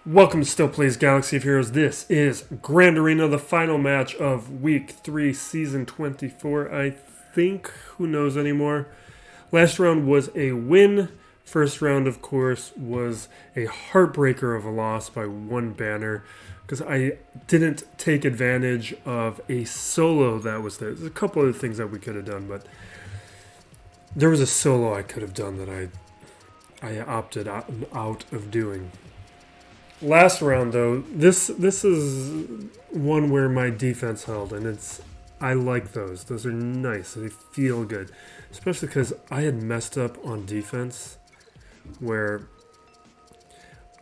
Welcome to Still Plays Galaxy of Heroes. This is Grand Arena, the final match of Week 3, Season 24, I think. Who knows anymore? Last round was a win. First round, of course, was a heartbreaker of a loss by one banner because I didn't take advantage of a solo that was there. There's a couple other things that we could have done, but there was a solo I could have done that I opted out of doing. Last round, though, this is one where my defense held, and I like those. Those are nice. They feel good, especially because I had messed up on defense where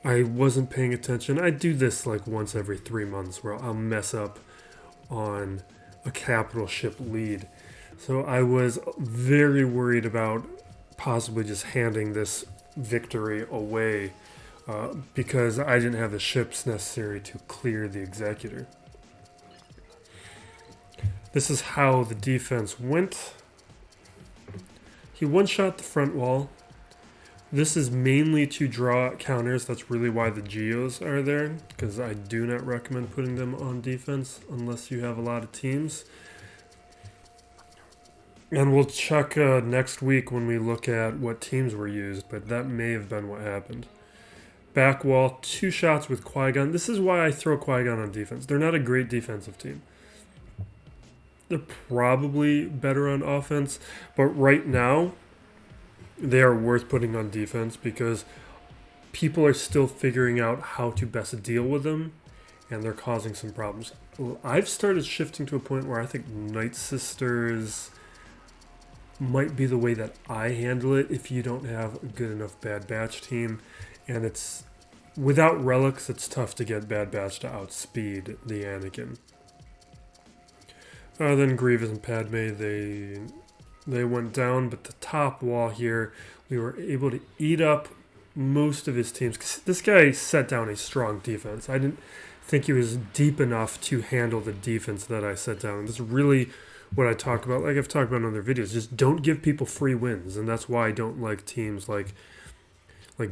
I wasn't paying attention. I do this like once every 3 months where I'll mess up on a capital ship lead. So I was very worried about possibly just handing this victory away. Because I didn't have the ships necessary to clear the Executor. This is how the defense went. He one-shot the front wall. This is mainly to draw counters. That's really why the Geos are there, because I do not recommend putting them on defense unless you have a lot of teams. And we'll check next week when we look at what teams were used, but that may have been what happened. Back wall, 2 shots with Qui-Gon. This is why I throw Qui-Gon on defense. They're not a great defensive team. They're probably better on offense, but right now, they are worth putting on defense because people are still figuring out how to best deal with them, and they're causing some problems. I've started shifting to a point where I think Night Sisters might be the way that I handle it if you don't have a good enough Bad Batch team. And it's without relics, it's tough to get Bad Batch to outspeed the Anakin. Then Grievous and Padme, they went down, but the top wall here, we were able to eat up most of his teams. 'Cause this guy set down a strong defense. I didn't think he was deep enough to handle the defense that I set down. And this is really what I talk about, like I've talked about in other videos. Just don't give people free wins, and that's why I don't like teams like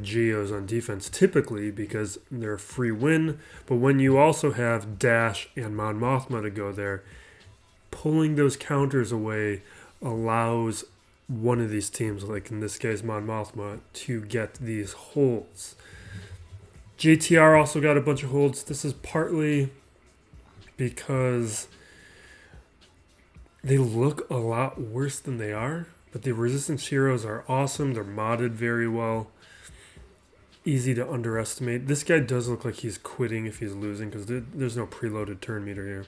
Geos on defense typically, because they're a free win. But when you also have Dash and Mon Mothma to go there, pulling those counters away allows one of these teams, like in this case Mon Mothma, to get these holds. JTR also got a bunch of holds. This is partly because they look a lot worse than they are, but the resistance heroes are awesome. They're modded very well. Easy to underestimate. This guy does look like he's quitting if he's losing because there's no preloaded turn meter here.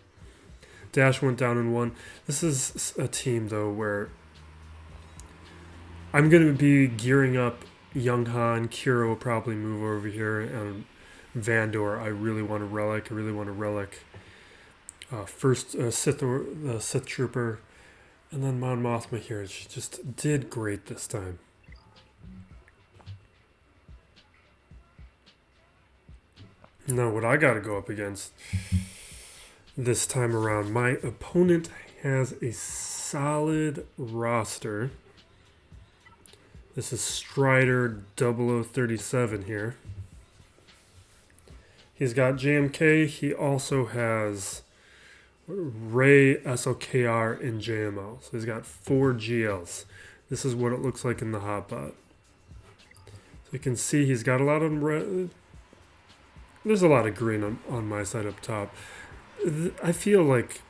Dash went down in 1. This is a team, though, where I'm going to be gearing up Young Han. Kira will probably move over here. And Vandor, I really want a relic. First, Sith Trooper. And then Mon Mothma here. She just did great this time. Now, what I got to go up against this time around, my opponent has a solid roster. This is Strider 0037 here. He's got JMK. He also has Ray, SLKR, and JML. So he's got 4 GLs. This is what it looks like in the hotbot. So you can see he's got a lot of red. There's a lot of green on my side up top. I feel like,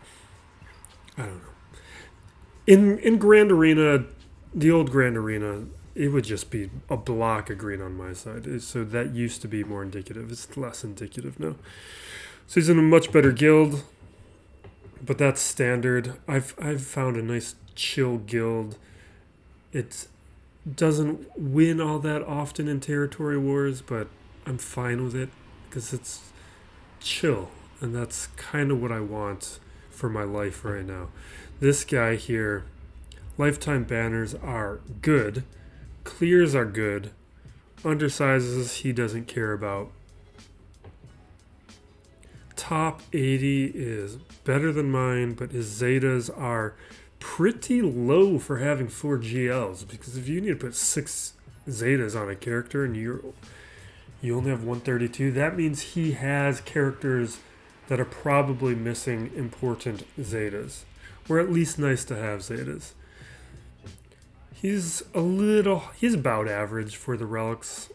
I don't know. In Grand Arena, the old Grand Arena, it would just be a block of green on my side. So that used to be more indicative. It's less indicative now. So he's in a much better guild, but that's standard. I've found a nice chill guild. It doesn't win all that often in territory wars, but I'm fine with it. Because it's chill, and that's kind of what I want for my life right now. This guy here, lifetime banners are good, clears are good, undersizes he doesn't care about. Top 80 is better than mine, but his Zetas are pretty low for having 4 GLs, because if you need to put 6 Zetas on a character and You only have 132. That means he has characters that are probably missing important Zetas. Or at least nice to have Zetas. He's about average for the relics.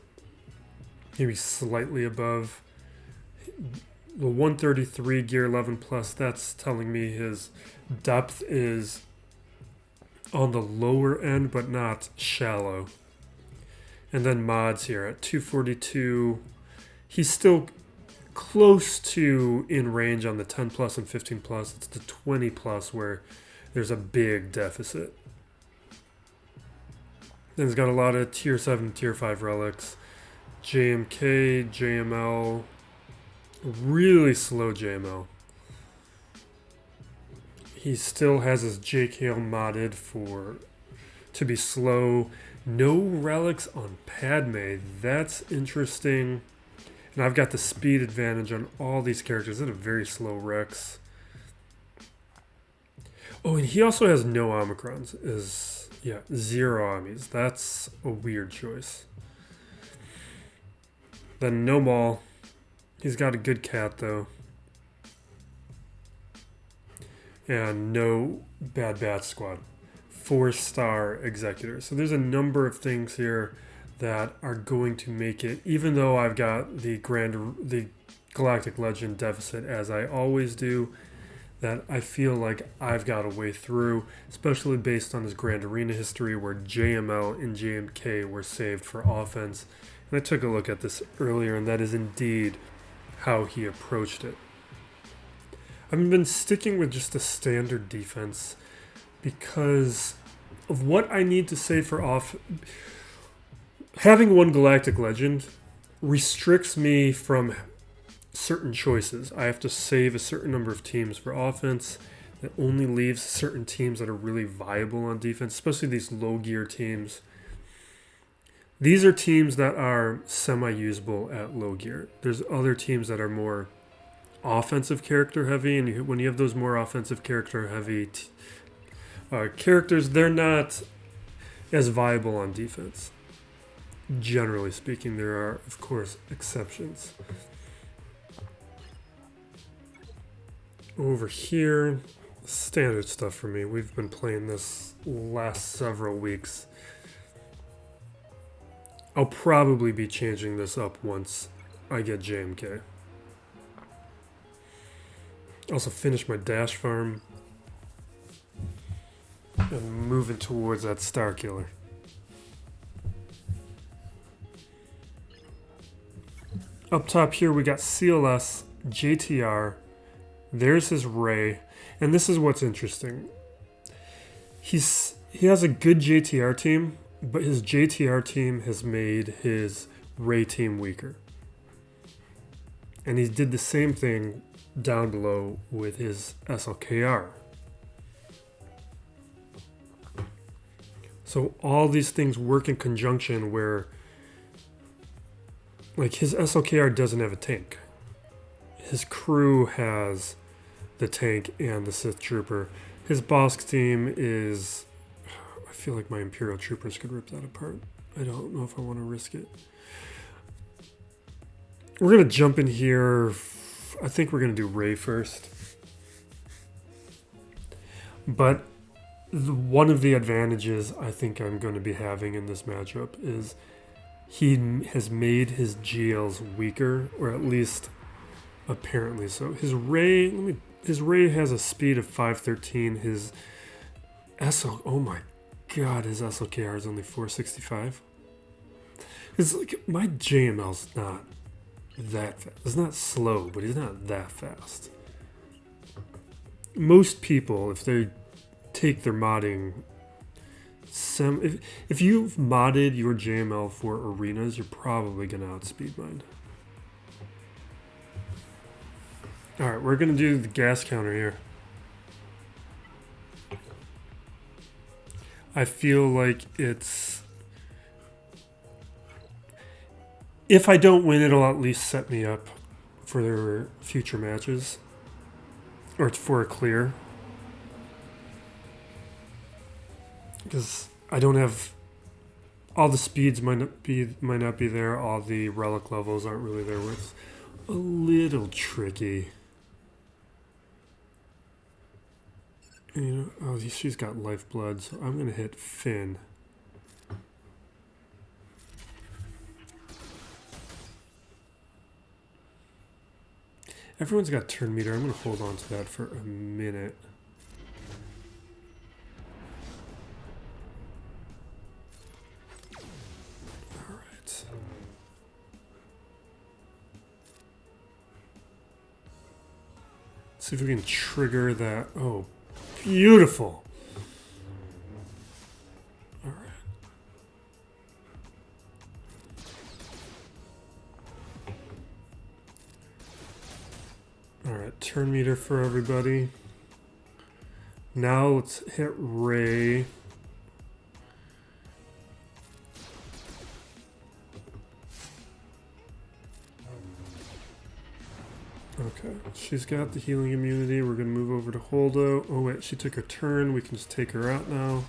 Maybe slightly above. The 133 gear 11 plus, that's telling me his depth is on the lower end, but not shallow. And then mods here at 242. He's still close to in range on the 10 plus and 15 plus. It's the 20 plus where there's a big deficit. Then he's got a lot of tier 7, tier 5 relics. JMK, JML. Really slow JML. He still has his JKL modded to be slow. No relics on Padme. That's interesting. And I've got the speed advantage on all these characters. It's a very slow Rex. Oh, and he also has no Omicrons. Zero Amis. That's a weird choice. Then no Maul. He's got a good cat, though. And no Bad Bat Squad. 4-star Executor. So there's a number of things here that are going to make it, even though I've got the Galactic Legend deficit, as I always do, that I feel like I've got a way through, especially based on this Grand Arena history where JML and JMK were saved for offense. And I took a look at this earlier, and that is indeed how he approached it. I've been sticking with just a standard defense because of what I need to save for off. Having one Galactic Legend restricts me from certain choices. I have to save a certain number of teams for offense. That only leaves certain teams that are really viable on defense, especially these low gear teams. These are teams that are semi-usable at low gear. There's other teams that are more offensive character heavy, and when you have those more offensive character heavy characters, they're not as viable on defense. Generally speaking, there are, of course, exceptions. Over here, standard stuff for me. We've been playing this last several weeks. I'll probably be changing this up once I get JMK. Also finish my dash farm and moving towards that Star Killer. Up top here we got CLS, JTR, there's his Ray, and this is what's interesting. He has a good JTR team, but his JTR team has made his Ray team weaker. And he did the same thing down below with his SLKR. So all these things work in conjunction where, like, his SLKR doesn't have a tank. His crew has the tank and the Sith Trooper. His Bossk team is... I feel like my Imperial Troopers could rip that apart. I don't know if I want to risk it. We're going to jump in here. I think we're going to do Ray first. But one of the advantages I think I'm going to be having in this matchup is he has made his GLs weaker, or at least apparently so. His Ray has a speed of 513. His oh my god, his SLKR is only 465. It's like, my JML's not that fast. It's not slow, but he's not that fast. Most people, if they take their modding, if you've modded your JML for arenas, you're probably going to outspeed mine. Alright, we're going to do the gas counter here. I feel like it's... if I don't win, it'll at least set me up for their future matches. Or for a clear. Because I don't have all the speeds might not be there. All the relic levels aren't really there. Where it's a little tricky. And, you know, oh, she's got lifeblood, so I'm gonna hit Finn. Everyone's got turn meter. I'm gonna hold on to that for a minute. See if we can trigger that. Oh, beautiful. All right. All right, turn meter for everybody. Now let's hit Ray. Okay, she's got the healing immunity. We're going to move over to Holdo. Oh wait, she took her turn. We can just take her out now.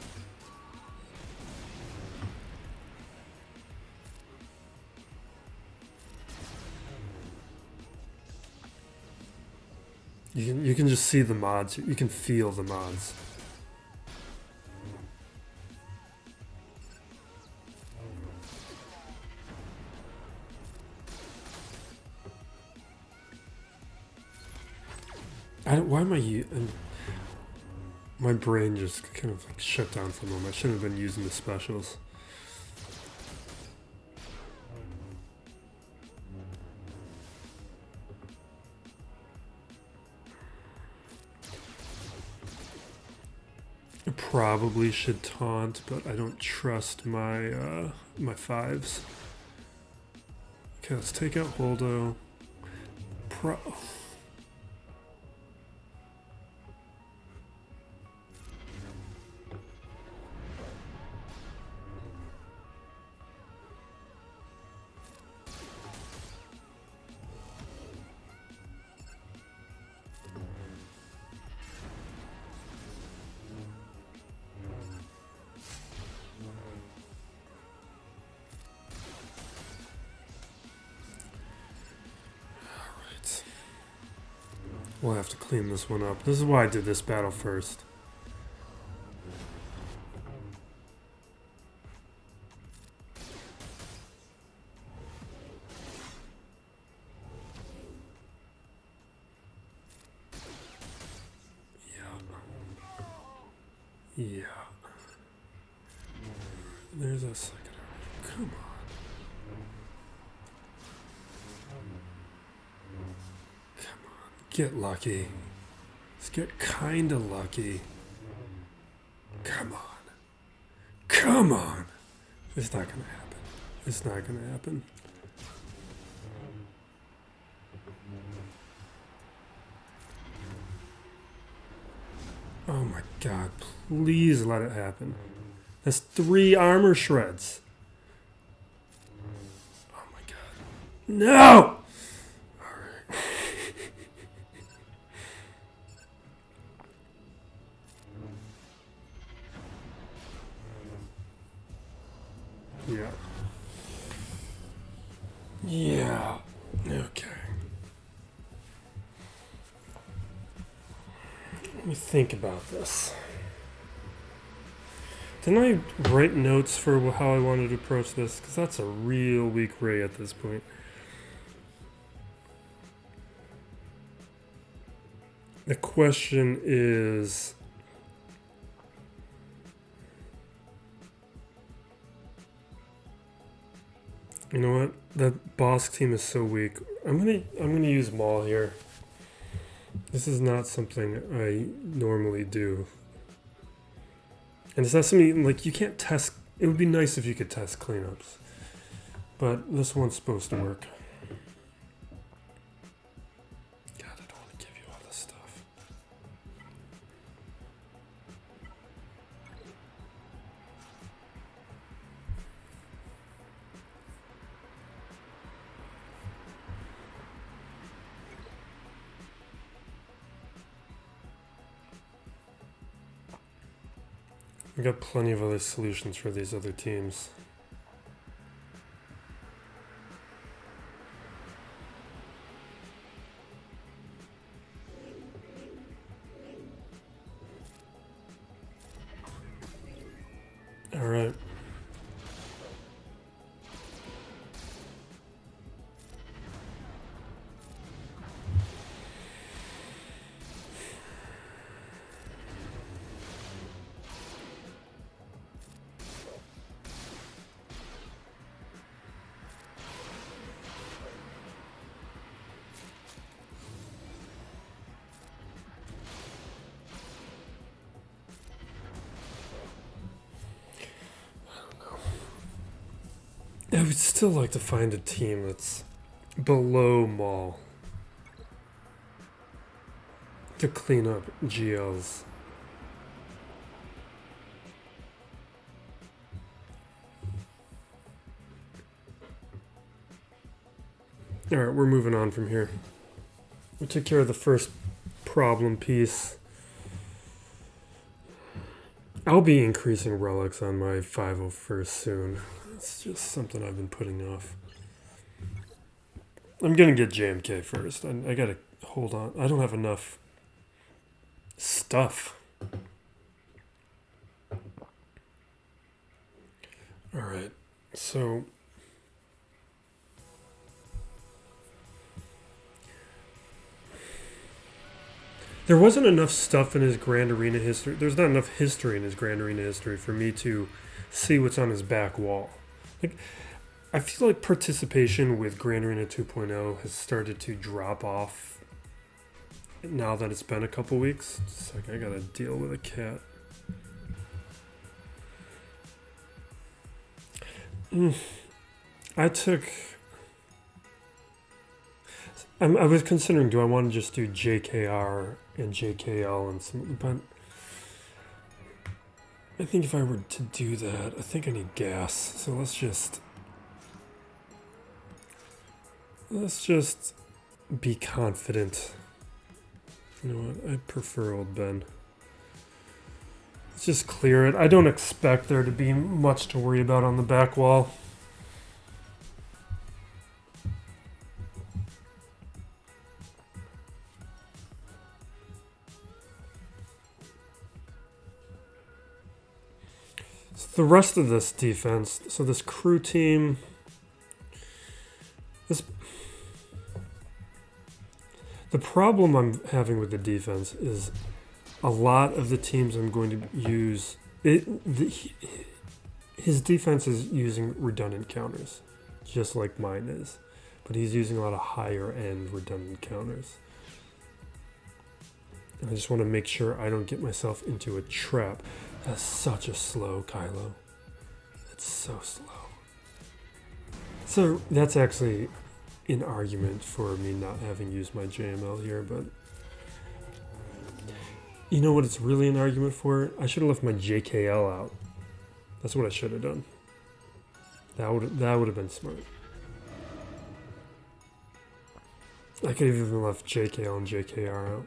You can just see the mods. You can feel the mods. Why am I... my brain just kind of like shut down for a moment. I shouldn't have been using the specials. I probably should taunt, but I don't trust my my fives. Okay, let's take out Holdo. We'll have to clean this one up. This is why I did this battle first. Yeah. There's a second. Come on. Get lucky. Let's get kinda lucky. Come on. Come on. It's not gonna happen. It's not gonna happen. Oh my god, please let it happen. That's 3 armor shreds. Oh my god. No! Yeah. Yeah. Okay. Let me think about this. Didn't I write notes for how I wanted to approach this? Because that's a real weak Ray at this point. The question is... You know what? That Bossk team is so weak. I'm gonna use Maul here. This is not something I normally do. And it's not something like you can't test. It would be nice if you could test cleanups, but this one's supposed to work. God, I don't want to give you all this stuff. We got plenty of other solutions for these other teams. All right. I would still like to find a team that's below Maul to clean up GLs. Alright, we're moving on from here. We took care of the first problem piece. I'll be increasing relics on my 501st soon. It's just something I've been putting off. I'm gonna get JMK first. I gotta hold on. I don't have enough stuff. Alright, so there wasn't enough stuff in his Grand Arena history. There's not enough history in his Grand Arena history for me to see what's on his back wall. Like, I feel like participation with Grand Arena 2.0 has started to drop off now that it's been a couple weeks. It's like I gotta deal with a cat. I was considering, do I want to just do JKR and JKL and some, but I think if I were to do that, I think I need gas. So let's just be confident. You know what? I prefer old Ben. Let's just clear it. I don't expect there to be much to worry about on the back wall. The rest of this defense, so this crew team, the problem I'm having with the defense is a lot of the teams I'm going to use, his defense is using redundant counters, just like mine is, but he's using a lot of higher end redundant counters. And I just want to make sure I don't get myself into a trap. That's such a slow Kylo. It's so slow. So that's actually an argument for me not having used my JML here, but you know what it's really an argument for? I should have left my JKL out. That's what I should have done. That would have been smart. I could have even left JKL and JKR out.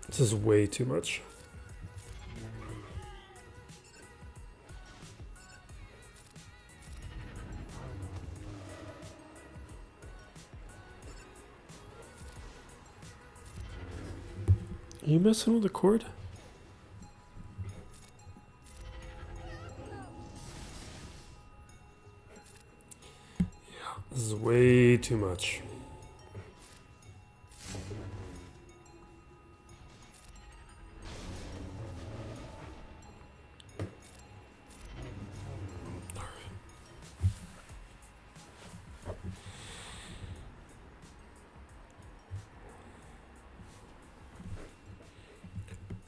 This is way too much. Are you messing with the cord? Yeah, this is way too much.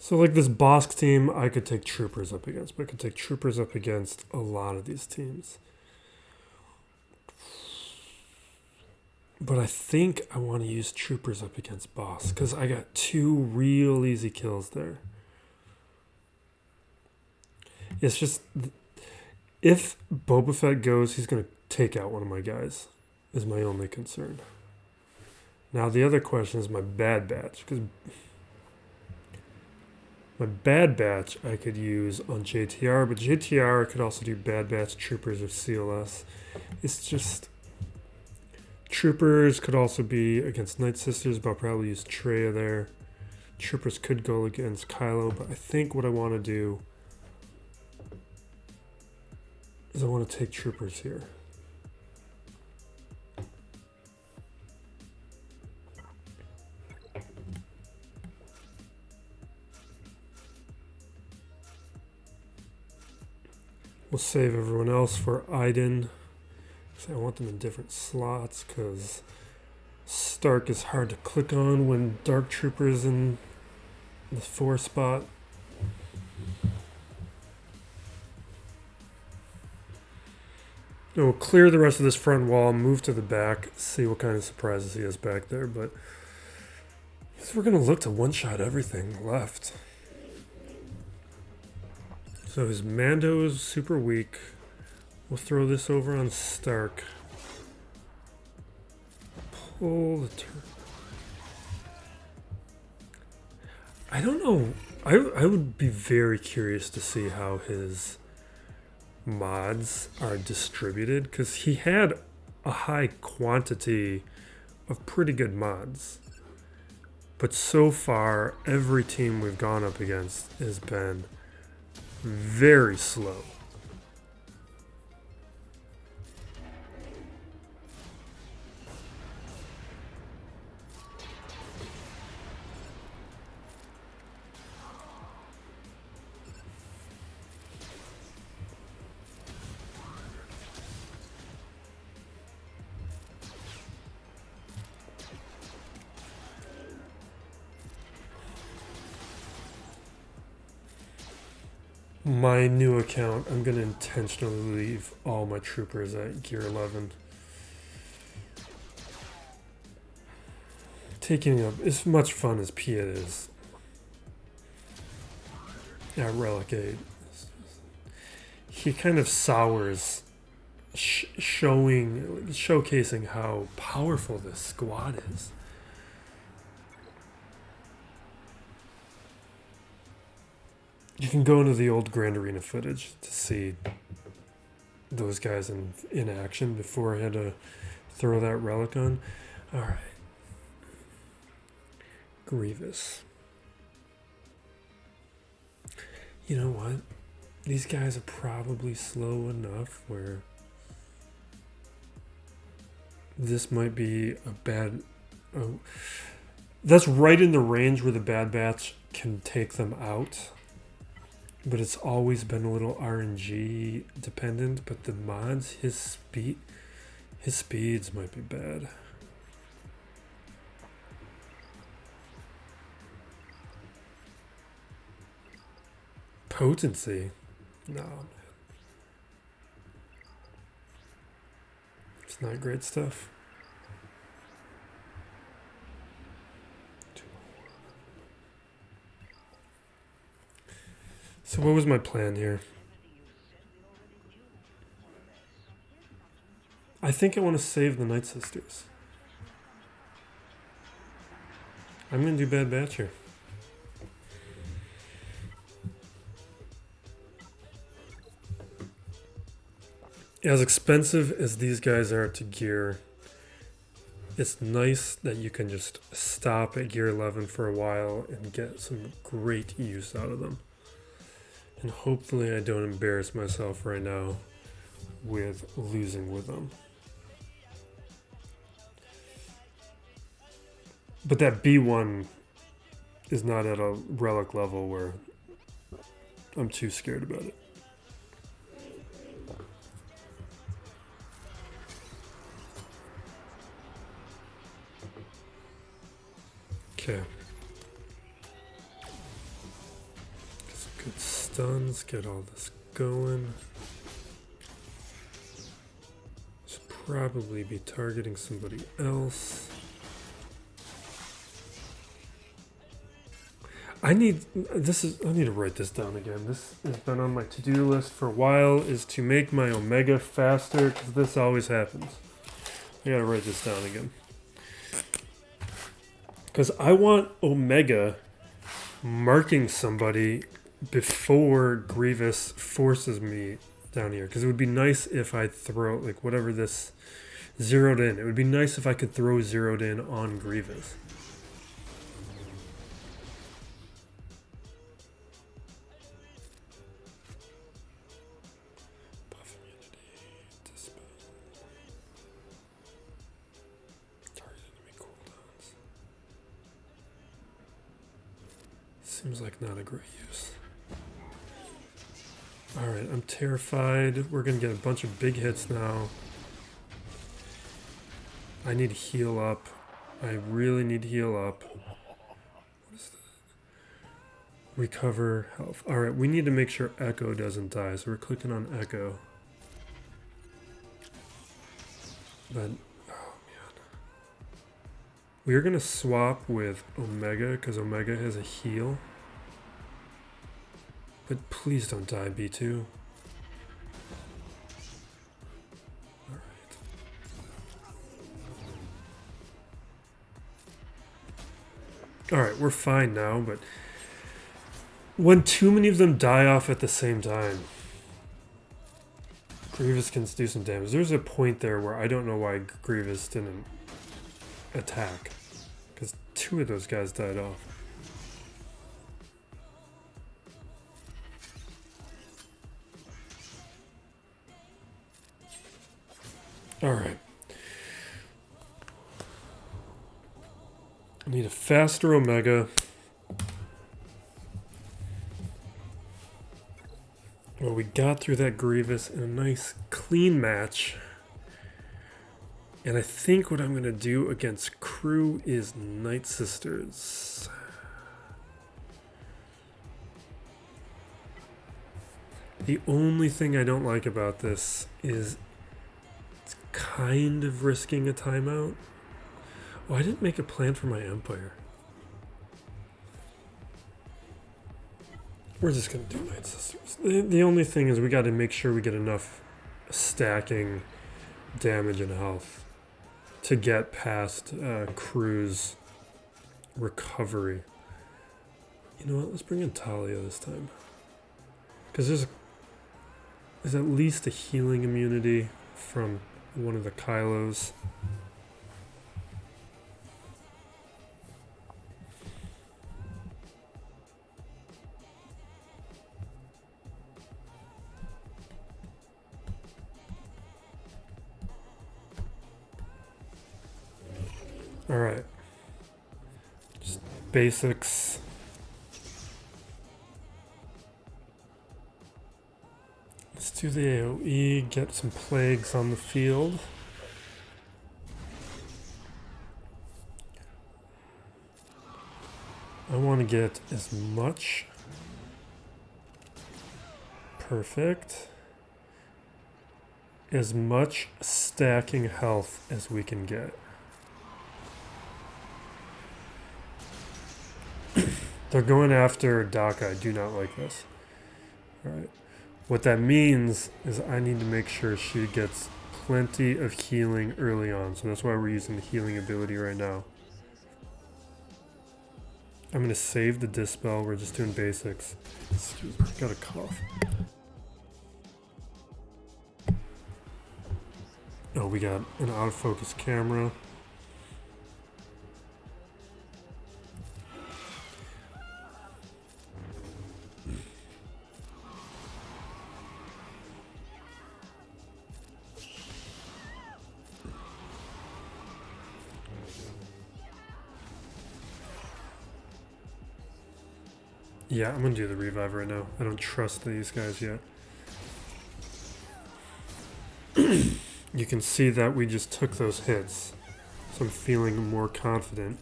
So like this Bossk team, I could take troopers up against, but I could take troopers up against a lot of these teams. But I think I want to use troopers up against Bossk because I got 2 real easy kills there. It's just, if Boba Fett goes, he's going to take out one of my guys, is my only concern. Now the other question is my Bad Batch, because My Bad Batch I could use on JTR, but JTR could also do Bad Batch, Troopers, or CLS. It's just... Troopers could also be against Night Sisters, but I'll probably use Traya there. Troopers could go against Kylo, but I think what I want to do is I want to take Troopers here. We'll save everyone else for Iden. So I want them in different slots because Stark is hard to click on when Dark Trooper's in the 4 spot. And we'll clear the rest of this front wall, move to the back, see what kind of surprises he has back there. But I guess we're going to look to one-shot everything left. So his Mando is super weak. We'll throw this over on Stark. Pull the turn. I don't know. I would be very curious to see how his mods are distributed, because he had a high quantity of pretty good mods. But so far, every team we've gone up against has been very slow. My new account, I'm going to intentionally leave all my troopers at gear 11. Taking up as much fun as Piet is at Relic 8. He kind of sours showcasing how powerful this squad is. You can go into the old Grand Arena footage to see those guys in action before I had to throw that relic on. Alright. Grievous. You know what? These guys are probably slow enough where this might be a bad... Oh, that's right in the range where the Bad Batch can take them out. But it's always been a little RNG dependent. But the mods, his speeds might be bad. Potency? No, man. It's not great stuff. So what was my plan here? I think I want to save the Night Sisters. I'm going to do Bad Batch here. As expensive as these guys are to gear, it's nice that you can just stop at gear 11 for a while and get some great use out of them. And hopefully I don't embarrass myself right now with losing with them. But that B1 is not at a relic level where I'm too scared about it. Okay. Good stuns, get all this going. Should probably be targeting somebody else. I need to write this down again. This has been on my to-do list for a while, is to make my Omega faster, because this always happens. I gotta write this down again. Because I want Omega marking somebody before Grievous forces me down here. Because it would be nice if I throw, like, whatever this zeroed in. It would be nice if I could throw zeroed in on Grievous. Buff immunity, dispel. Target enemy cooldowns. Seems like not a great use. Alright, I'm terrified. We're going to get a bunch of big hits now. I need to heal up. I really need to heal up. What is that? Recover health. Alright, we need to make sure Echo doesn't die, so we're clicking on Echo. But, oh man. We're going to swap with Omega, because Omega has a heal. But please don't die, B2. Alright, we're fine now, but when too many of them die off at the same time, Grievous can do some damage. There's a point there where I don't know why Grievous didn't attack, because 2 of those guys died off. Alright. I need a faster Omega. Well, we got through that Grievous in a nice clean match. And I think what I'm going to do against Crew is Night Sisters. The only thing I don't like about this is it's kind of risking a timeout. Oh, I didn't make a plan for my Empire. We're just going to do Night Sisters. The only thing is we got to make sure we get enough stacking damage and health to get past Crew's recovery. You know what? Let's bring in Talia this time. Because there's at least a healing immunity from one of the Kylos. Alright. Just basics. Let's do the AoE, get some plagues on the field. I want to get as much. Perfect. As much stacking health as we can get. They're going after Daka. I do not like this. Alright. What that means is I need to make sure she gets plenty of healing early on. So that's why we're using the healing ability right now. I'm going to save the Dispel. We're just doing basics. Excuse me. Got a cough. Oh, we got an out of focus camera. Yeah, I'm going to do the revive right now. I don't trust these guys yet. You can see that we just took those hits. So I'm feeling more confident.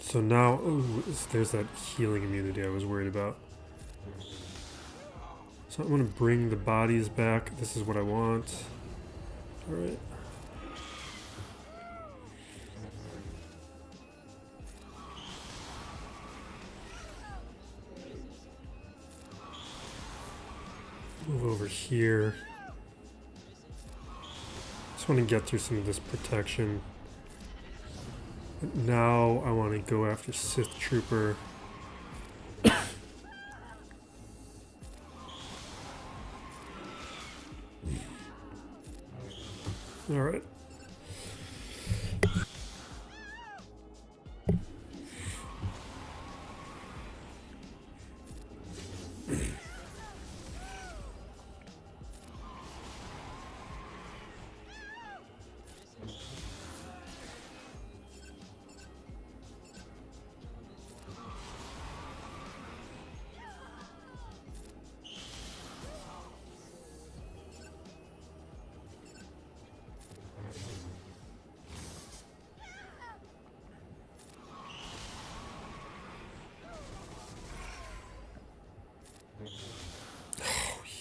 So now, ooh, there's that healing immunity I was worried about. So I'm going to bring the bodies back. This is what I want. Alright. Move over here. Just want to get through some of this protection. But now I want to go after Sith Trooper. Alright.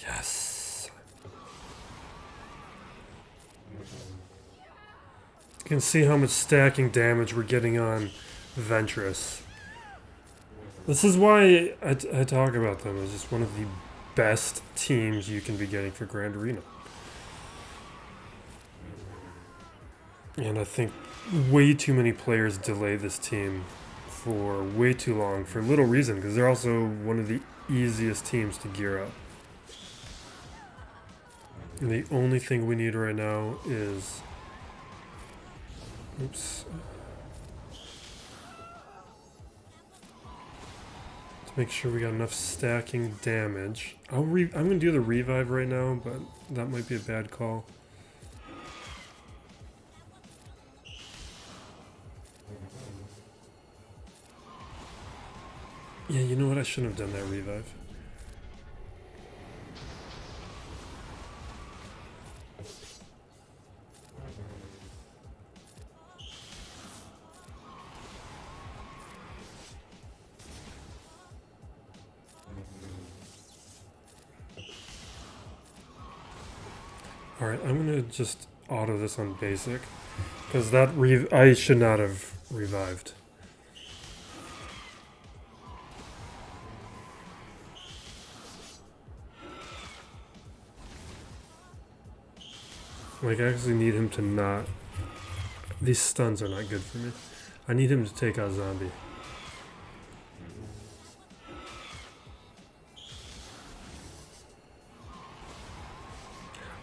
Yes. You can see how much stacking damage we're getting on Ventress. This is why I talk about them as just one of the best teams you can be getting for Grand Arena. And I think way too many players delay this team for way too long for little reason, because they're also one of the easiest teams to gear up. And the only thing we need right now is... Oops. To make sure we got enough stacking damage. I'm going to do the revive right now, but that might be a bad call. Yeah, you know what? I shouldn't have done that revive. Alright, I'm gonna just auto this on basic, because that I should not have revived. Like, I actually need him to not... These stuns are not good for me. I need him to take out Zombie.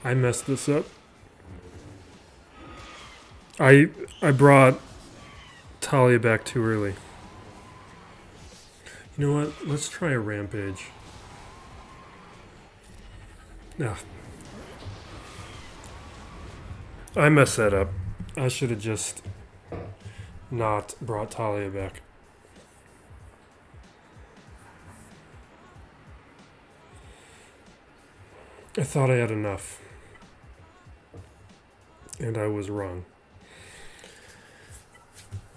I messed this up. I brought Talia back too early. You know what? Let's try a rampage. No. I messed that up. I should have just not brought Talia back. I thought I had enough. And I was wrong.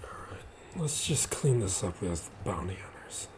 Alright, let's just clean this up with bounty hunters.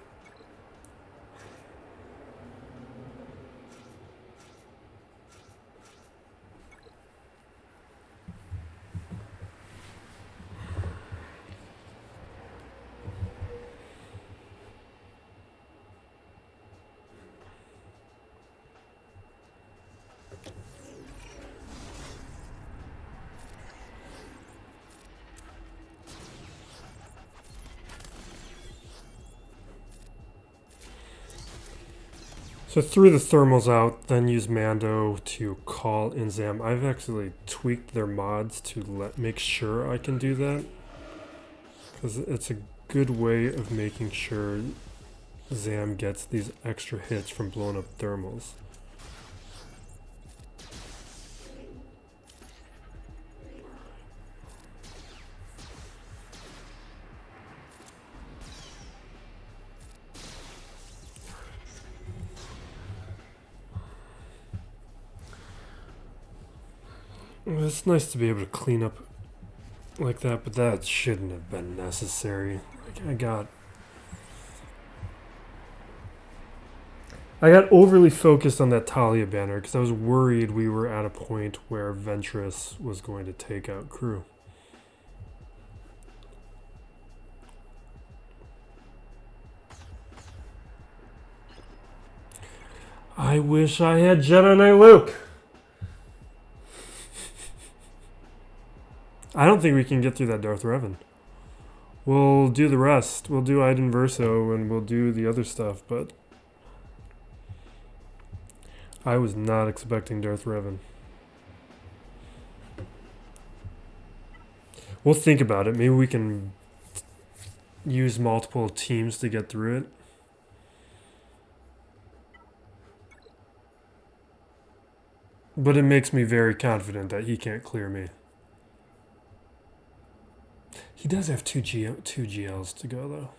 So threw the thermals out, then use Mando to call in Zam. I've actually tweaked their mods to make sure I can do that, because it's a good way of making sure Zam gets these extra hits from blowing up thermals. It's nice to be able to clean up like that, but that shouldn't have been necessary. Like, I got overly focused on that Talia banner because I was worried we were at a point where Ventress was going to take out crew. I wish I had Jedi Knight Luke. I don't think we can get through that Darth Revan. We'll do the rest. We'll do Iden Verso and we'll do the other stuff, but I was not expecting Darth Revan. We'll think about it. Maybe we can use multiple teams to get through it. But it makes me very confident that he can't clear me. He does have two GLs to go, though.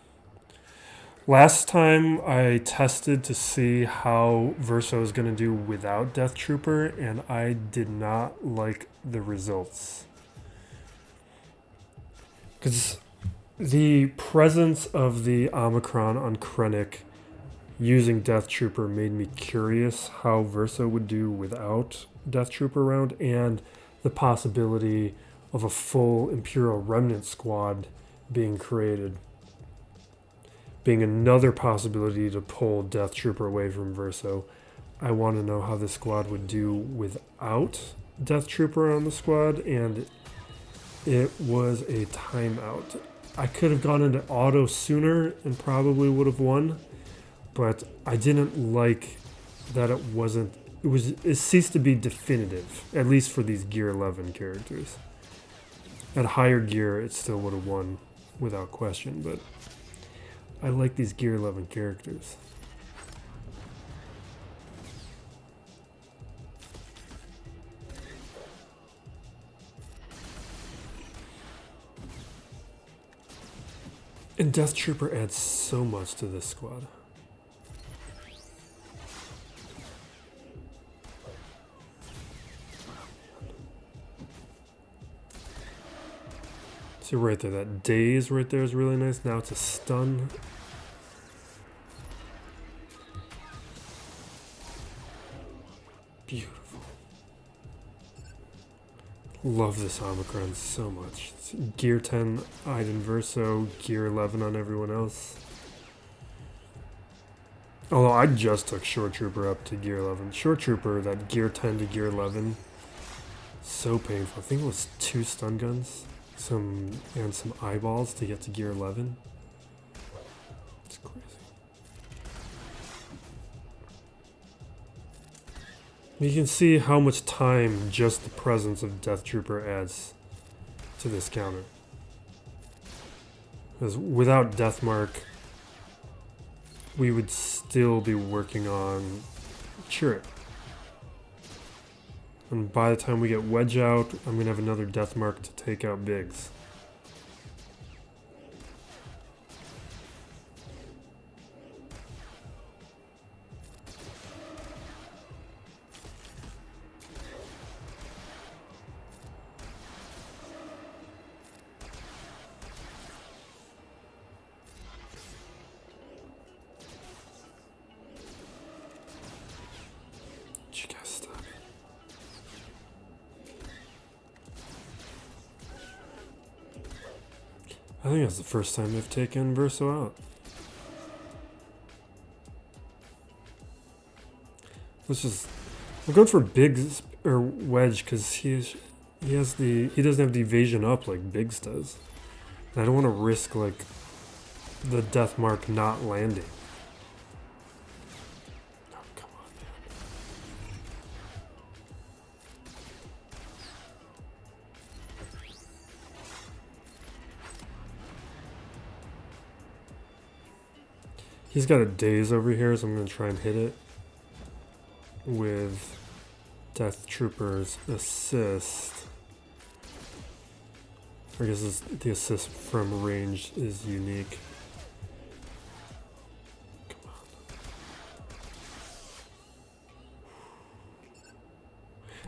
Last time I tested to see how Verso is going to do without Death Trooper, and I did not like the results. Because the presence of the Omicron on Krennic using Death Trooper made me curious how Verso would do without Death Trooper around, and the possibility of a full Imperial Remnant squad being created, being another possibility to pull Death Trooper away from Verso. I want to know how this squad would do without Death Trooper on the squad, and it was a timeout. I could have gone into auto sooner and probably would have won, but I didn't like that it ceased to be definitive, at least for these Gear 11 characters. At higher gear, it still would have won without question, but I like these Gear 11 characters. And Death Trooper adds so much to this squad. See right there, that daze right there is really nice. Now it's a stun. Beautiful. Love this Omicron so much. It's Gear 10 Iden Verso, Gear 11 on everyone else. Although I just took Short Trooper up to Gear 11. Short Trooper, that Gear 10 to Gear 11, so painful. I think it was 2 stun guns. Some eyeballs to get to Gear 11. It's crazy. You can see how much time just the presence of Death Trooper adds to this counter. Because without Death Mark, we would still be working on Chirrut. And by the time we get Wedge out, I'm going to have another Death Mark to take out Biggs. I think that's the first time they've taken Verso out. We're going for Biggs or Wedge because he doesn't have the evasion up like Biggs does. And I don't want to risk like the Death Mark not landing. Oh, come on, man. He's got a daze over here, so I'm going to try and hit it with Death Trooper's assist. I guess the assist from range is unique. Come on.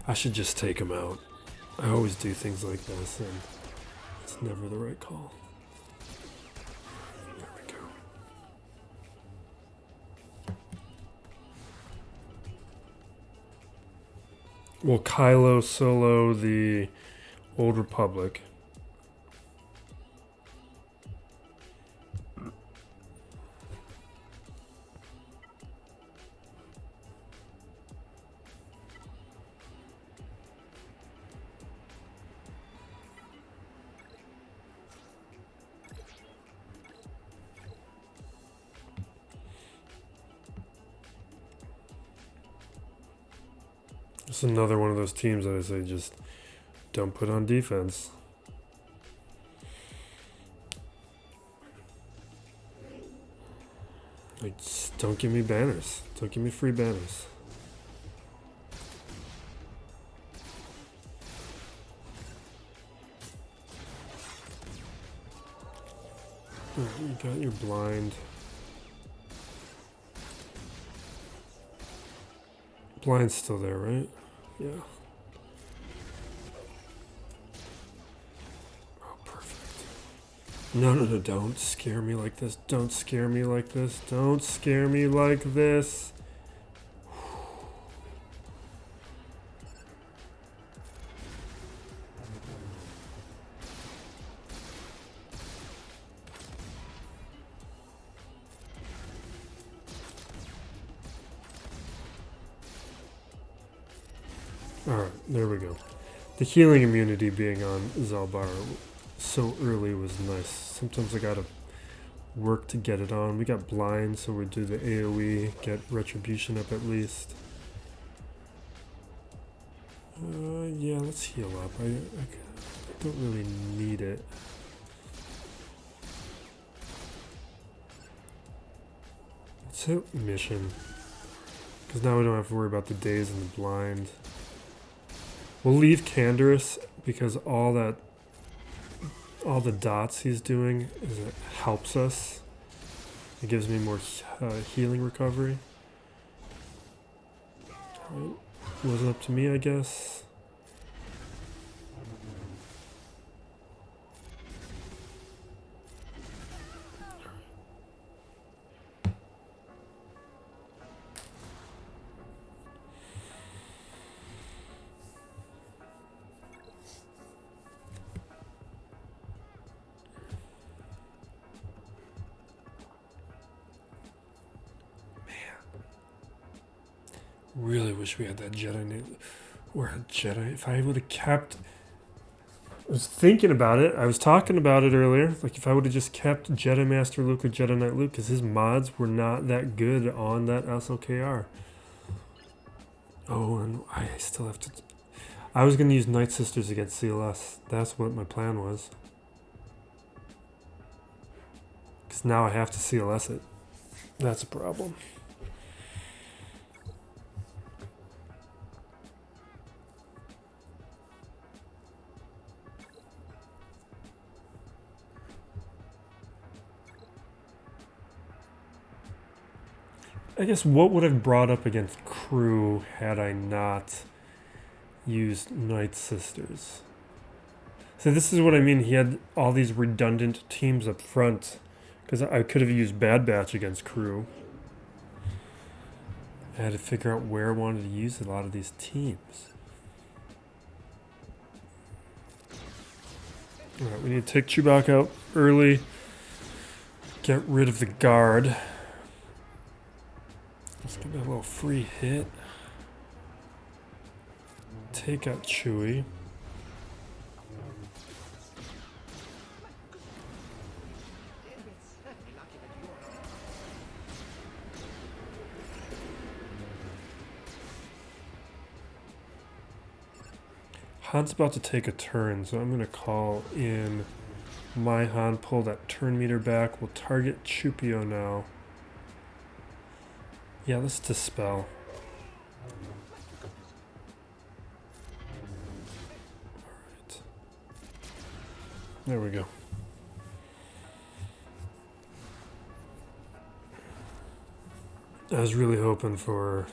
I should just take him out. I always do things like this, and it's never the right call. Well, Kylo SOLO, the Old Republic. It's another one of those teams that I say just don't put on defense. Like, just don't give me banners. Don't give me free banners. You got your blind. Blind's still there, right? Yeah. Oh, perfect. No, don't scare me like this. Don't scare me like this. Don't scare me like this. Alright, there we go. The healing immunity being on Zalbar so early was nice. Sometimes I gotta work to get it on. We got blind, so we do the AoE, get retribution up at least. Yeah, let's heal up. I don't really need it. Let's hit mission. Because now we don't have to worry about the days in the blind. We'll leave Canderous because all the dots he's doing is it helps us. It gives me more healing recovery. Right. Wasn't up to me, I guess. Really wish we had that Jedi name. Or a Jedi. If I would have kept... I was thinking about it. I was talking about it earlier. Like, if I would have just kept Jedi Master Luke or Jedi Knight Luke, because his mods were not that good on that SLKR. Oh, and I still have to... I was going to use Night Sisters against CLS. That's what my plan was. Because now I have to CLS it. That's a problem. I guess what would have brought up against crew had I not used Night Sisters? So this is what I mean. He had all these redundant teams up front because I could have used Bad Batch against crew. I had to figure out where I wanted to use a lot of these teams. Alright, we need to take Chewbacca out early. Get rid of the guard. Let's get a little free hit. Take out Chewie. Han's about to take a turn, so I'm going to call in my Han, pull that turn meter back. We'll target Chupio now. Yeah, let's dispel. Alright. There we go. I was really hoping for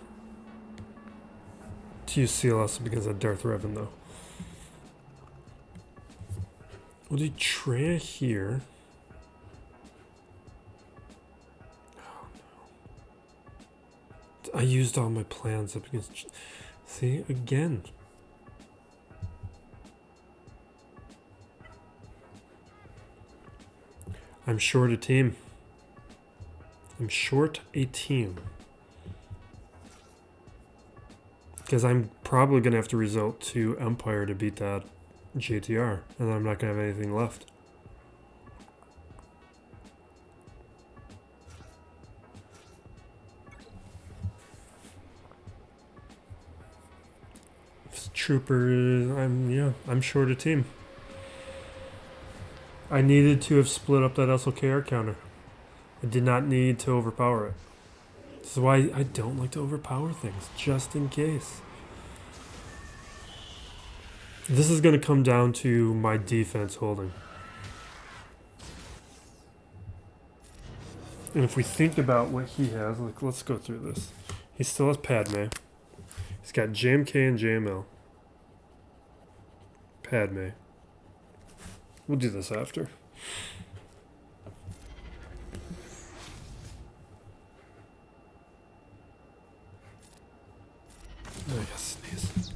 to use CLS because of Darth Revan, though. We'll do Traya here. Oh no. I used all my plans up against... See, again. I'm short a team. I'm short a team. Because I'm probably going to have to resort to Empire to beat that JTR, and I'm not going to have anything left. Trooper, I'm short a team. I needed to have split up that SLKR counter. I did not need to overpower it. This is why I don't like to overpower things, just in case. This is going to come down to my defense holding. And if we think about what he has, like, let's go through this. He still has Padme. He's got JMK and JML. Padme. We'll do this after. I gotta sneeze.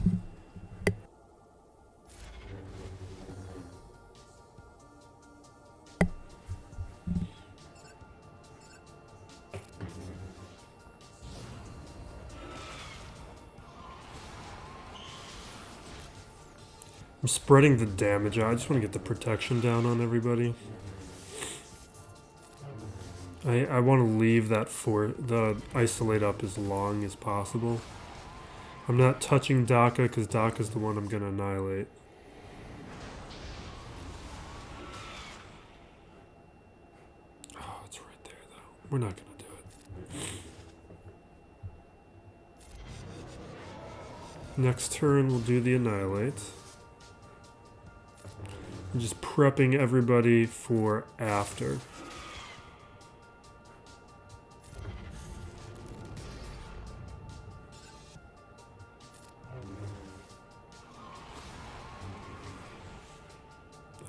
I'm spreading the damage out. I just want to get the protection down on everybody. I want to leave that for the isolate up as long as possible. I'm not touching Daka because Daka's the one I'm going to annihilate. Oh, it's right there though. We're not going to do it. Next turn we'll do the annihilate. I'm just prepping everybody for after.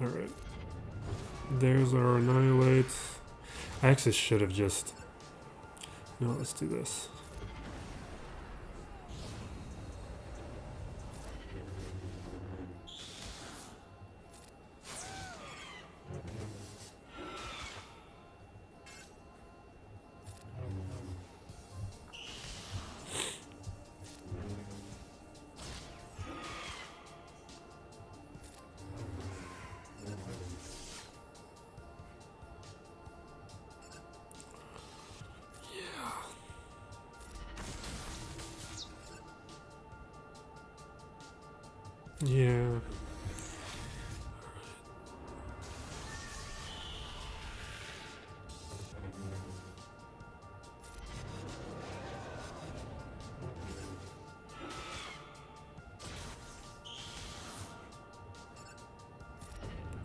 Alright. There's our annihilate. I actually should have just... No, let's do this. Yeah.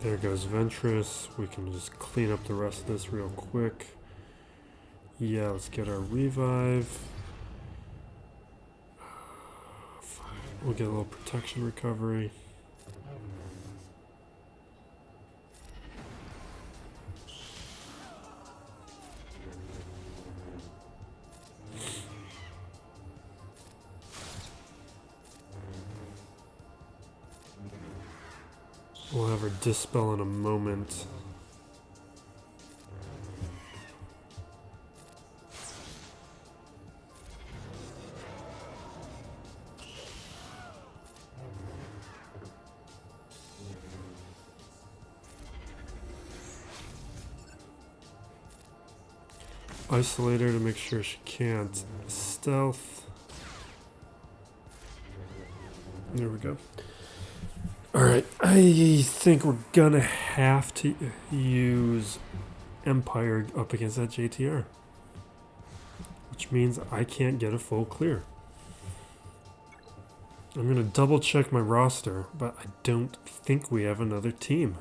There goes Ventress. We can just clean up the rest of this real quick. Yeah, let's get our revive. We'll get a little protection recovery. We'll have her dispel in a moment. Isolate her to make sure she can't stealth. There we go. Alright, I think we're gonna have to use Empire up against that JTR. Which means I can't get a full clear. I'm gonna double check my roster, but I don't think we have another team.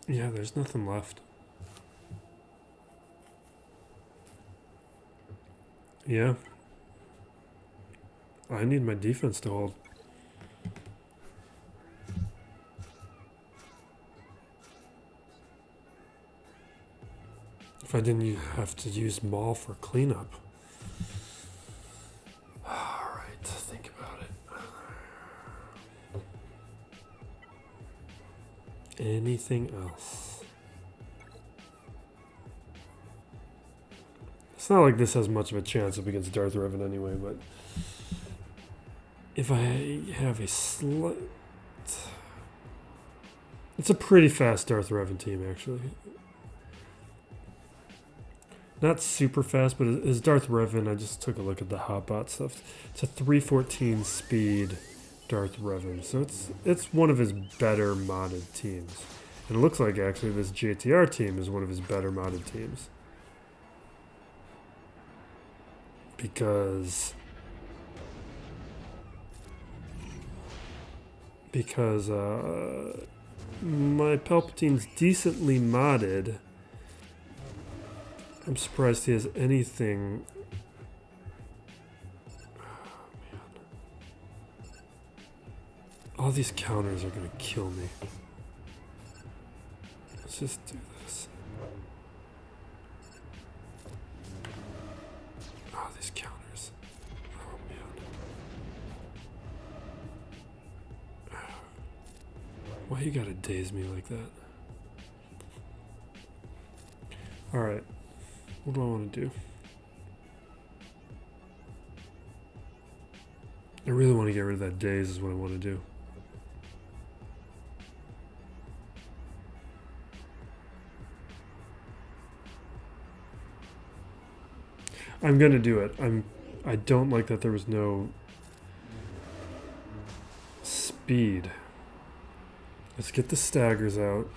Yeah, there's nothing left. Yeah. I need my defense to hold. If I didn't have to use Maul for cleanup. Alright, think about it. Anything else? It's not like this has much of a chance up against Darth Revan anyway, but if I have a slight... It's a pretty fast Darth Revan team, actually. Not super fast, but as Darth Revan, I just took a look at the hotbot stuff. It's a 314 speed Darth Revan, so it's one of his better modded teams. And it looks like actually this JTR team is one of his better modded teams. Because my Palpatine's decently modded. I'm surprised he has anything. Oh, man. All these counters are gonna kill me. Let's just do this. Oh, these counters. Oh, man. Why you gotta daze me like that? Alright. What do I want to do? I really want to get rid of that daze is what I want to do. I'm gonna do it. I don't like that there was no speed. Let's get the staggers out.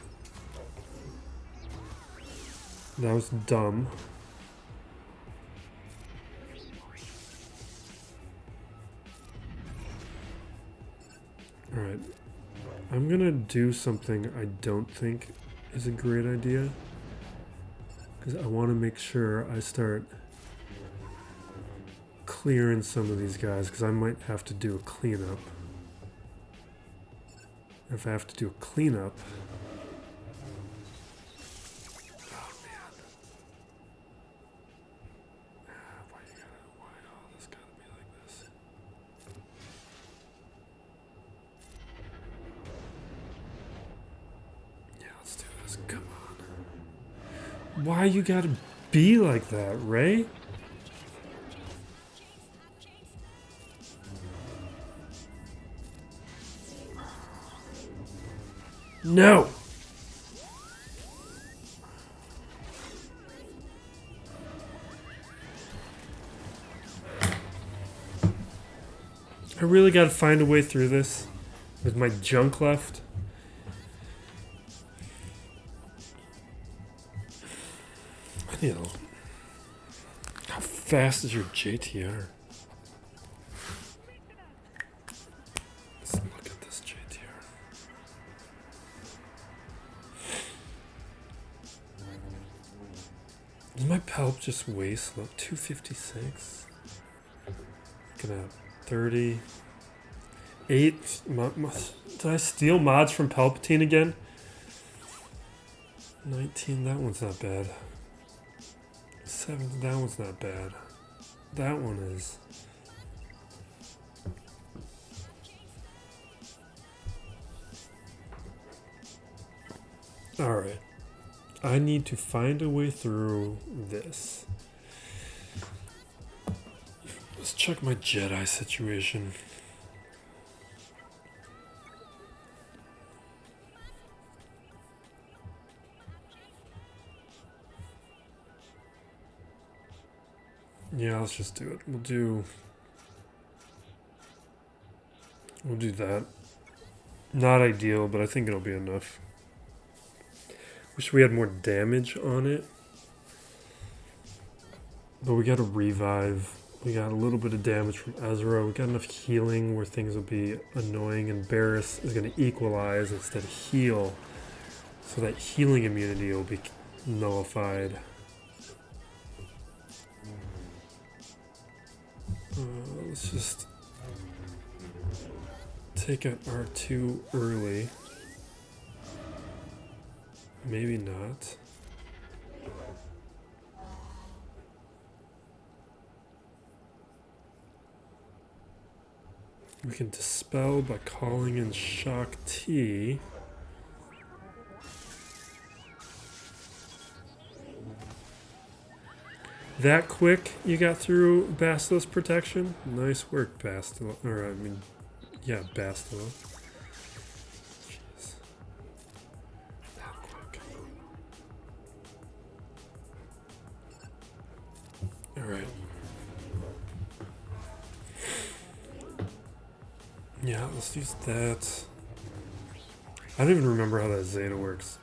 That was dumb. Alright. I'm gonna do something I don't think is a great idea. Because I want to make sure I start clearing some of these guys, because I might have to do a cleanup. If I have to do a cleanup... Oh, man. Why all this gotta be like this? Yeah, let's do this. Come on. Why you gotta be like that, Ray? No! I really gotta find a way through this with my junk left. I need a... How fast is your JTR? Let's look at this JTR. Is my Palp just way slow? 256? Looking at 30. 8. Did I steal mods from Palpatine again? 19. That one's not bad. 7. That one's not bad. That one is. Alright. I need to find a way through this. Let's check my Jedi situation. Yeah, let's just do it. We'll do that. Not ideal, but I think it'll be enough. Wish we had more damage on it. But we got a revive. We got a little bit of damage from Ezra. We got enough healing where things will be annoying, and Barriss is going to equalize instead of heal. So that healing immunity will be nullified. Let's just take out R2 early. Maybe not. We can dispel by calling in Shock T. That quick you got through Bastos protection. Nice work, Bastos. Or, I mean, yeah, Bastos. Jeez. That quick. Alright. Yeah, let's use that. I don't even remember how that Zeta works.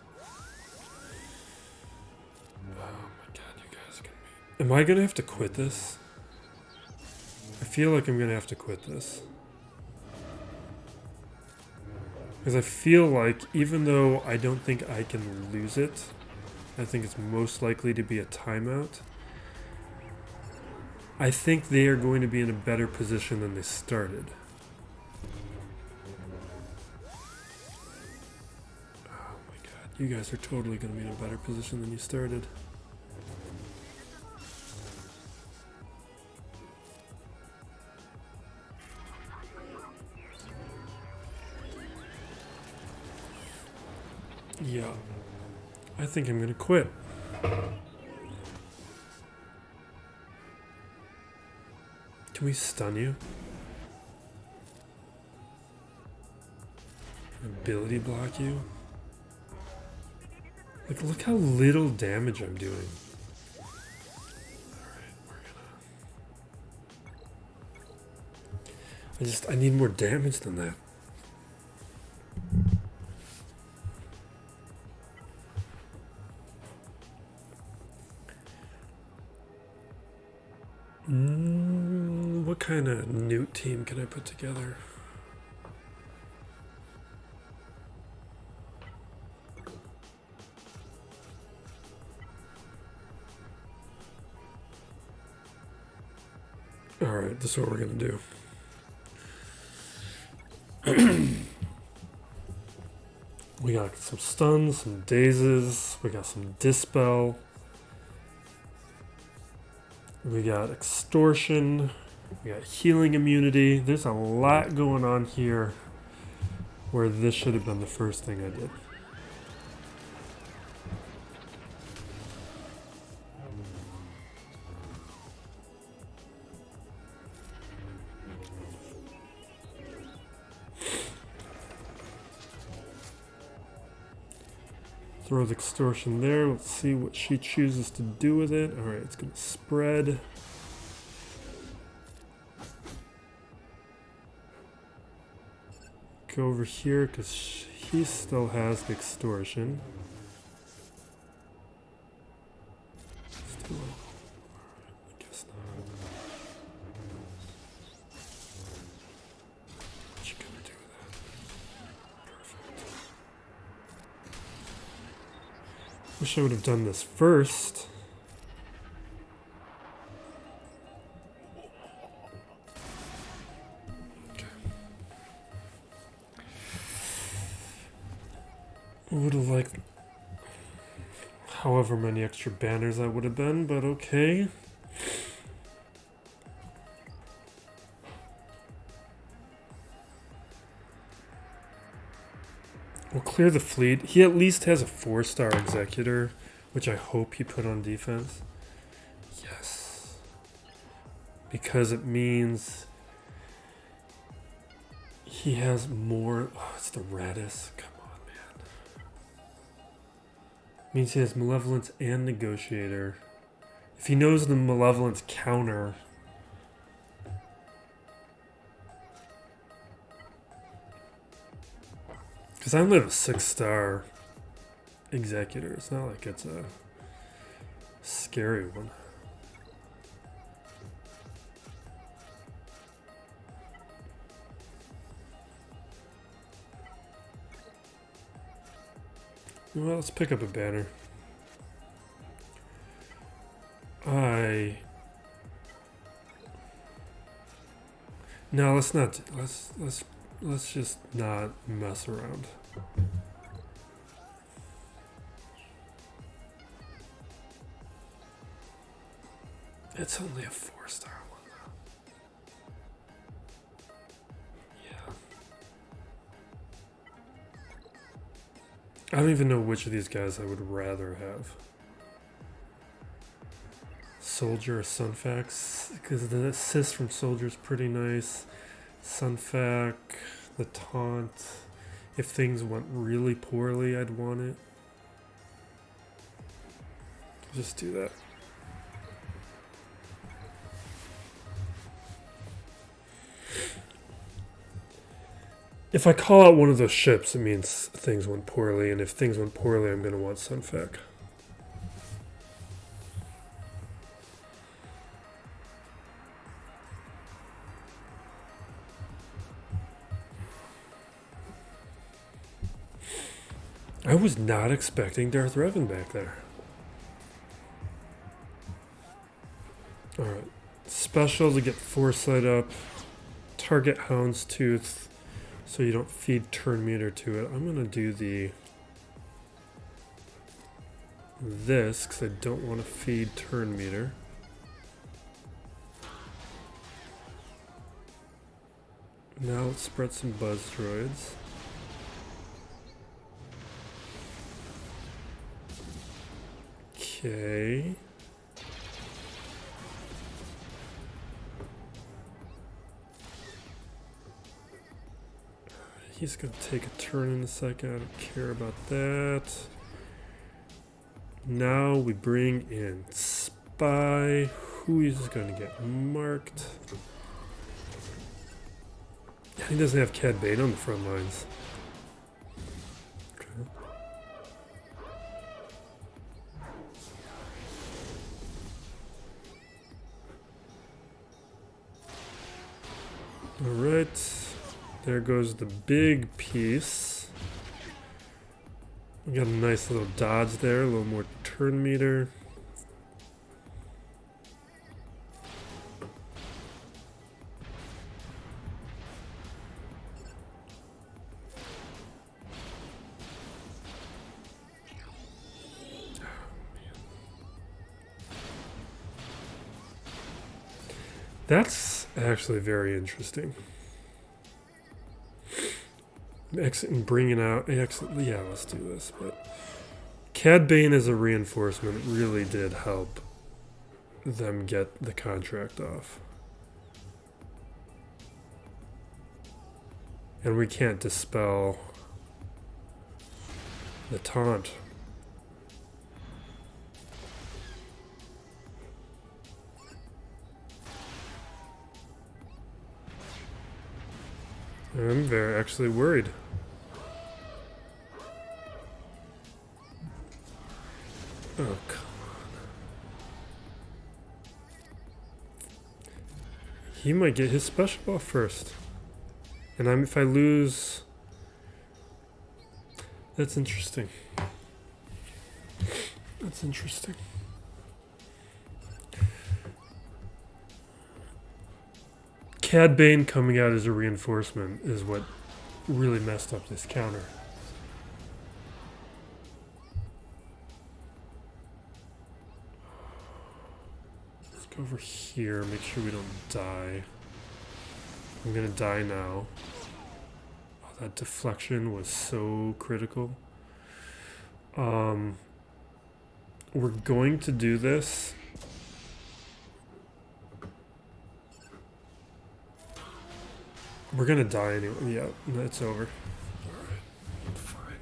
Am I gonna have to quit this? I feel like I'm gonna have to quit this. Because I feel like, even though I don't think I can lose it, I think it's most likely to be a timeout. I think they are going to be in a better position than they started. Oh my god, you guys are totally gonna be in a better position than you started. Yeah, I think I'm gonna quit. Can we stun you? Ability block you? Like, look how little damage I'm doing. Alright, we're gonna... I need more damage than that. What kind of newt team can I put together? Alright, this is what we're gonna do. We got some stuns, some dazes, we got some dispel. We got extortion, we got healing immunity. There's a lot going on here where this should have been the first thing I did. Throw the extortion there. Let's see what she chooses to do with it. Alright, it's going to spread. Go over here because he still has the extortion. Still, I guess not. What you gonna do with that? Perfect. Wish I would have done this first. Would have liked however many extra banners I would have been, but okay. We'll clear the fleet. He at least has a 4-star executor, which I hope he put on defense. Yes. Because it means he has more. Oh, it's the Radis. Come on, man. Means he has Malevolence and Negotiator. If he knows the Malevolence counter. Because I only have a 6-star executor. It's not like it's a scary one. Well, let's pick up a banner. No, let's not. Let's just not mess around. It's only a 4-star one, though. Yeah. I don't even know which of these guys I would rather have. Soldier or Sunfax, because the assist from Soldier is pretty nice. Sunfac, the taunt. If things went really poorly, I'd want it. Just do that. If I call out one of those ships, it means things went poorly, and if things went poorly, I'm going to want Sunfac. I was not expecting Darth Revan back there. Alright. Special to get Foresight up. Target Houndstooth so you don't feed turn meter to it. I'm going to do this because I don't want to feed turn meter. Now let's spread some buzz droids. Okay. He's going to take a turn in a second. I don't care about that. Now we bring in Spy. Who is going to get marked? He doesn't have Cad Bane on the front lines. Okay. All right. There goes the big piece. We got a nice little dodge there, a little more turn meter. That's actually very interesting. Exit and bringing out exit. Yeah, let's do this. But Cad Bane as a reinforcement really did help them get the contract off. And we can't dispel the taunt. I'm very actually worried. Oh, come on. He might get his special off first. And if I lose... That's interesting. That's interesting. Cad Bane coming out as a reinforcement is what really messed up this counter. Let's go over here, make sure we don't die. I'm gonna die now. Oh, that deflection was so critical. We're going to do this. We're gonna die anyway. Yeah, it's over. Alright, fine.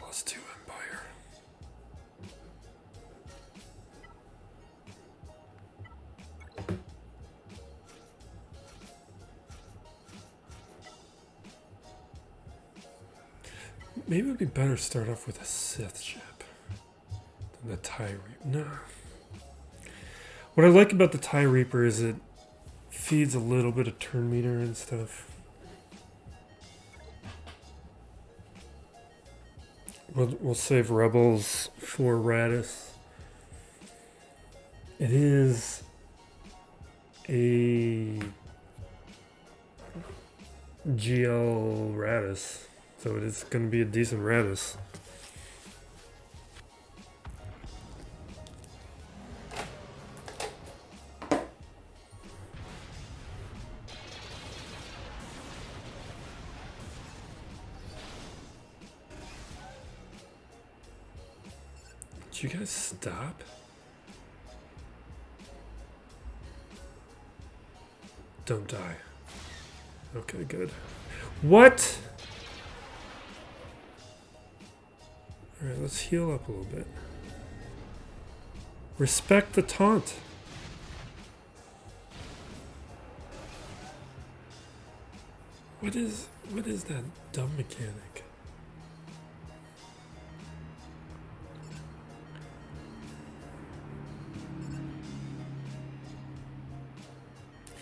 Let's do Empire. Maybe it would be better to start off with a Sith ship than the TIE Reaper. No. What I like about the TIE Reaper is it feeds a little bit of turn meter and stuff. We'll save Rebels for Radis. It is a GL Radis. So it is going to be a decent Radis. Would you guys stop? Don't die. Okay, good. What? Alright, let's heal up a little bit. Respect the taunt. What is that dumb mechanic?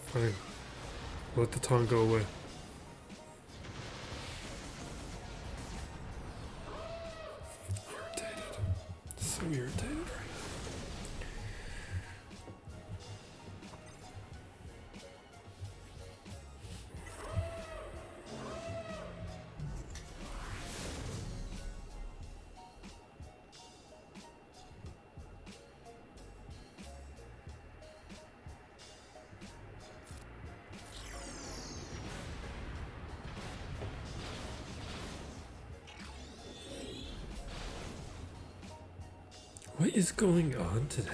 Fine. Let the taunt go away. Irritated. So irritated. What is going on today?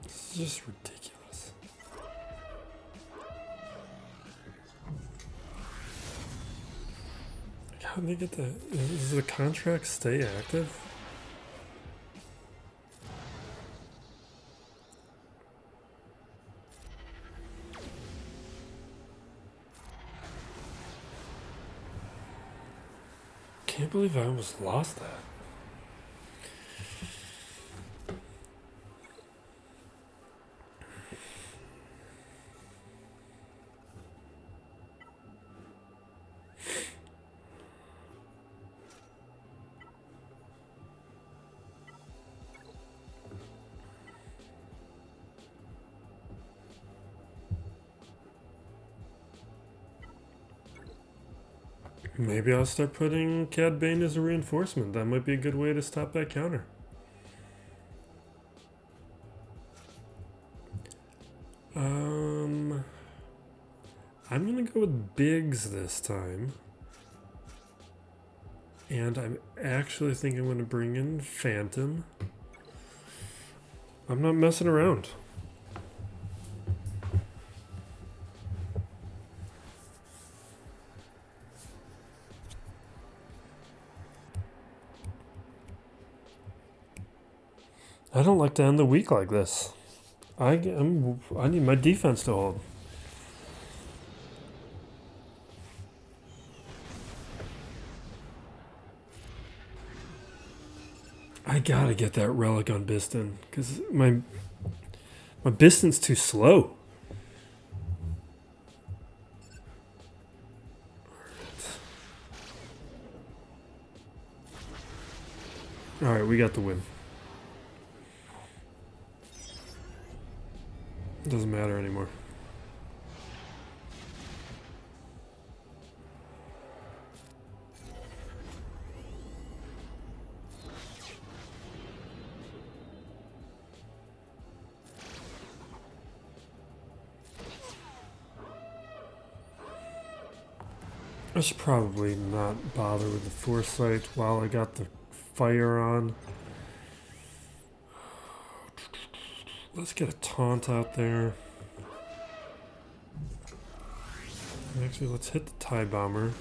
This is just ridiculous. Like, how did they get that? Does the contract stay active? Can't believe I almost lost that. Maybe I'll start putting Cad Bane as a reinforcement. That might be a good way to stop that counter. I'm gonna go with Biggs this time. And I'm actually thinking I'm gonna bring in Phantom. I'm not messing around. I don't like to end the week like this. I need my defense to hold. I gotta get that relic on Biston because my Biston's too slow. All right, we got the win. It doesn't matter anymore. I should probably not bother with the foresight while I got the fire on. Let's get a taunt out there. Actually, let's hit the TIE Bomber.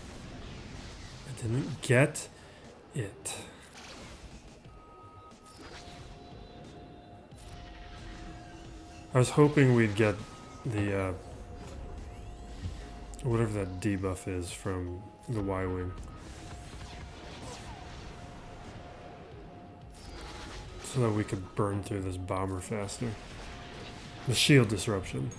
I didn't get it. I was hoping we'd get the Whatever that debuff is from the Y-Wing. So that we could burn through this bomber faster. The shield disruption.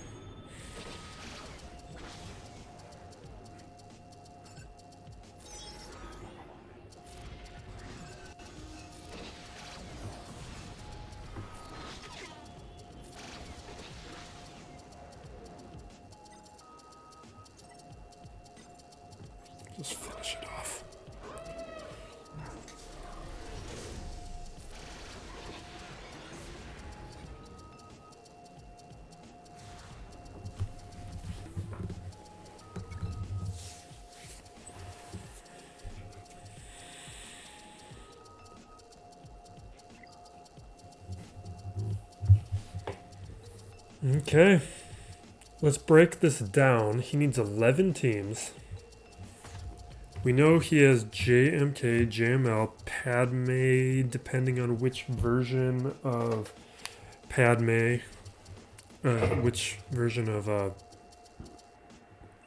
Just finish it off. Okay. Let's break this down. He needs 11 teams. We know he has JMK, JML, Padme, depending on which version of Padme, which version of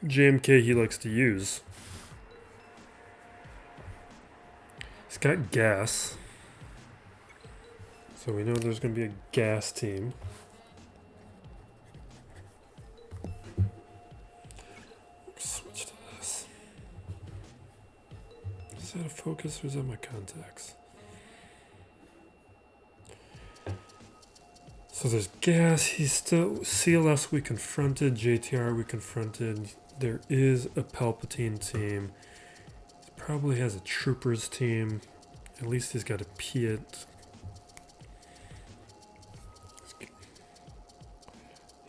JMK he likes to use. He's got gas. So we know there's going to be a gas team. Switch to this. Is that a focus or is that my contacts? So there's gas. He's still CLS we confronted. JTR we confronted. There is a Palpatine team. He probably has a Troopers team. At least he's got a Piet.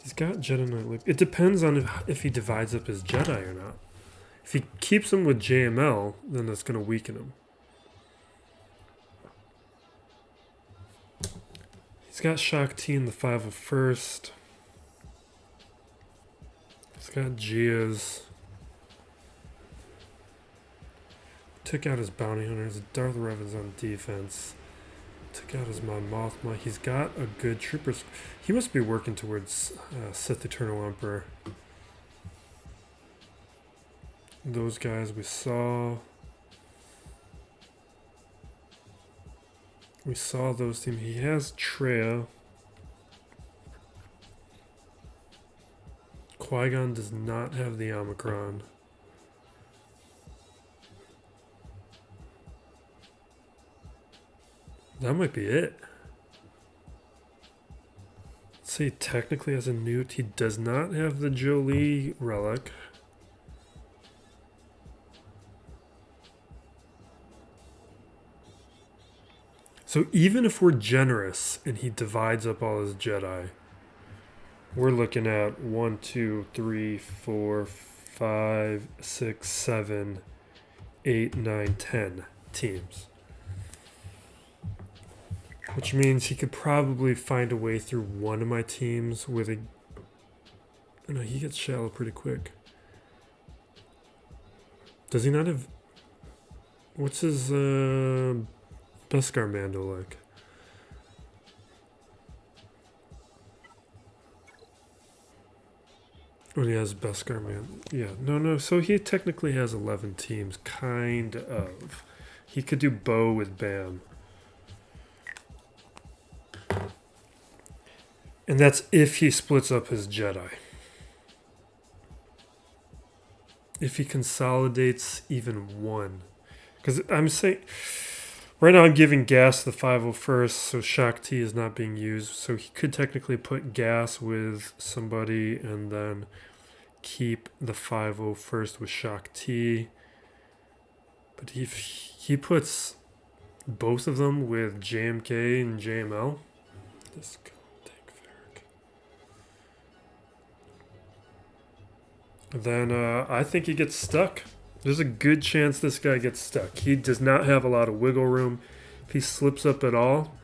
He's got Jedi Knight Leap. It depends on if he divides up his Jedi or not. If he keeps him with JML, then that's going to weaken him. He's got Shaak Ti in the 501st. He's got Gias. Took out his bounty hunters. Darth Revan's on defense. Took out his Mon Mothma. He's got a good troopers. He must be working towards Sith Eternal Emperor. Those guys we saw. We saw those teams. He has Traya. Qui-Gon does not have the Omicron. That might be it. Let's see, technically has a newt. He does not have the Jolie relic. So even if we're generous and he divides up all his Jedi, we're looking at 1, 2, 3, 4, 5, 6, 7, 8, 9, 10 teams. Which means he could probably find a way through one of my teams with a... Oh no, he gets shallow pretty quick. Does he not have... What's his Beskar Mando like? Oh, he has Beskar Mando. Yeah, no. So he technically has 11 teams, kind of. He could do Bo with Bam. And that's if he splits up his Jedi. If he consolidates even one. Because I'm saying... Right now I'm giving gas the 501st, so Shaak Ti is not being used. So he could technically put gas with somebody and then keep the 501st with Shaak Ti. But if he puts both of them with JMK and JML... This then I think he gets stuck. There's a good chance this guy gets stuck. He does not have a lot of wiggle room. If he slips up at all,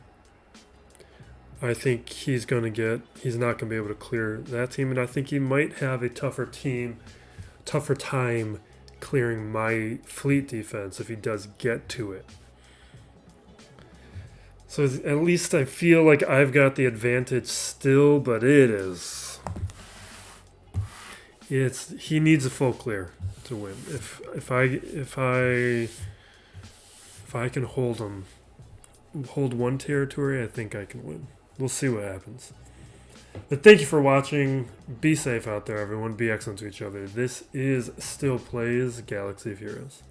I think he's not going to be able to clear that team. And I think he might have a tougher time clearing my fleet defense if he does get to it. So at least I feel like I've got the advantage still, but it is he needs a full clear to win. If I can hold one territory, I think I can win. We'll see what happens. But thank you for watching. Be safe out there, everyone. Be excellent to each other. This is Still Plays Galaxy of Heroes.